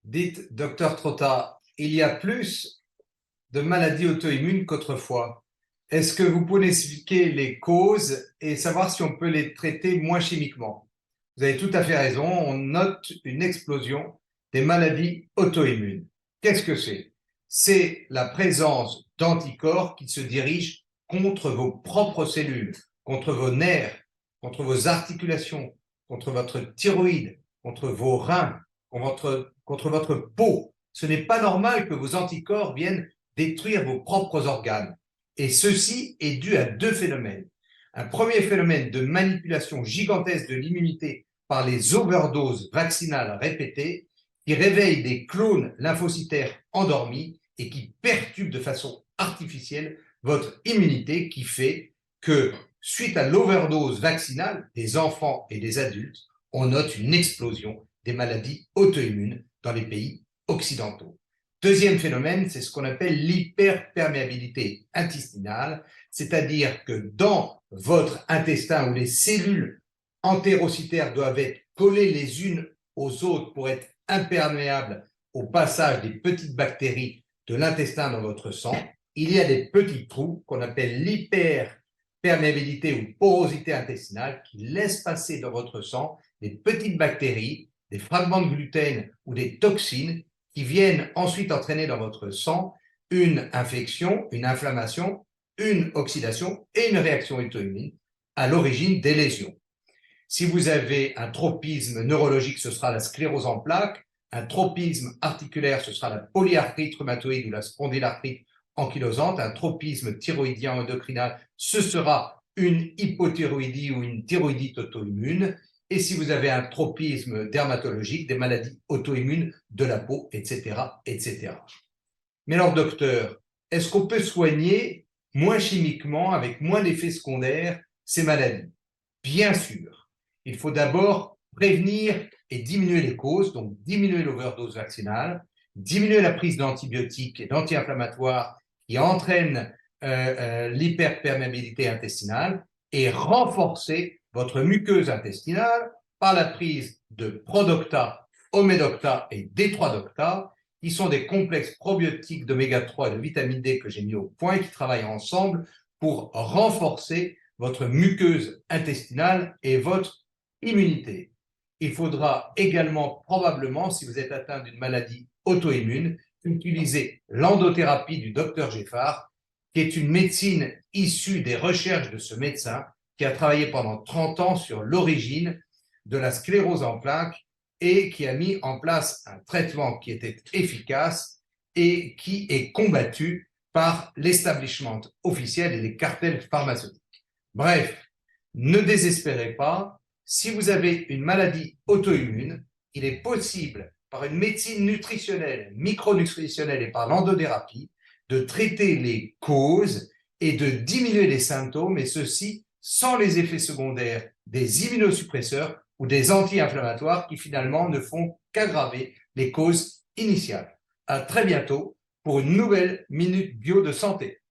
Dites, docteur Trotta, il y a plus de maladies auto-immunes qu'autrefois. Est-ce que vous pouvez expliquer les causes et savoir si on peut les traiter moins chimiquement? Vous avez tout à fait raison, on note une explosion des maladies auto-immunes. Qu'est-ce que c'est? C'est la présence d'anticorps qui se dirigent contre vos propres cellules, contre vos nerfs, contre vos articulations, contre votre thyroïde, contre vos reins, contre votre peau. Ce n'est pas normal que vos anticorps viennent détruire vos propres organes. Et ceci est dû à deux phénomènes. Un premier phénomène de manipulation gigantesque de l'immunité par les overdoses vaccinales répétées qui réveillent des clones lymphocytaires endormis et qui perturbent de façon artificielle votre immunité, qui fait que, suite à l'overdose vaccinale des enfants et des adultes, on note une explosion des maladies auto-immunes dans les pays occidentaux. Deuxième phénomène, c'est ce qu'on appelle l'hyperperméabilité intestinale, c'est-à-dire que dans votre intestin où les cellules entérocytaires doivent être collées les unes aux autres pour être imperméables au passage des petites bactéries de l'intestin dans votre sang, il y a des petits trous qu'on appelle l'hyperperméabilité ou porosité intestinale qui laissent passer dans votre sang des petites bactéries, des fragments de gluten ou des toxines qui viennent ensuite entraîner dans votre sang une infection, une inflammation, une oxydation et une réaction auto-immune à l'origine des lésions. Si vous avez un tropisme neurologique, ce sera la sclérose en plaques. Un tropisme articulaire, ce sera la polyarthrite rhumatoïde ou la spondylarthrite ankylosante. Un tropisme thyroïdien endocrinal, ce sera une hypothyroïdie ou une thyroïdite auto-immune. Et si vous avez un tropisme dermatologique, des maladies auto-immunes de la peau, etc., etc. Mais alors, docteur, est-ce qu'on peut soigner moins chimiquement, avec moins d'effets secondaires, ces maladies? Bien sûr. Il faut d'abord prévenir et diminuer les causes, donc diminuer l'overdose vaccinale, diminuer la prise d'antibiotiques et d'anti-inflammatoires qui entraînent l'hyperperméabilité intestinale et renforcer votre muqueuse intestinale par la prise de Produocta, Omedocta et D3-Docta, qui sont des complexes probiotiques d'oméga 3 et de vitamine D que j'ai mis au point et qui travaillent ensemble pour renforcer votre muqueuse intestinale et votre immunité. Il faudra également, probablement, si vous êtes atteint d'une maladie auto-immune, utiliser l'endothérapie du docteur Geffard, qui est une médecine issue des recherches de ce médecin qui a travaillé pendant 30 ans sur l'origine de la sclérose en plaques et qui a mis en place un traitement qui était efficace et qui est combattu par l'establishment officiel et les cartels pharmaceutiques. Bref, ne désespérez pas. Si vous avez une maladie auto-immune, il est possible, par une médecine nutritionnelle, micronutritionnelle et par l'endothérapie, de traiter les causes et de diminuer les symptômes, et ceci sans les effets secondaires des immunosuppresseurs ou des anti-inflammatoires qui finalement ne font qu'aggraver les causes initiales. À très bientôt pour une nouvelle Minute Bio de Santé.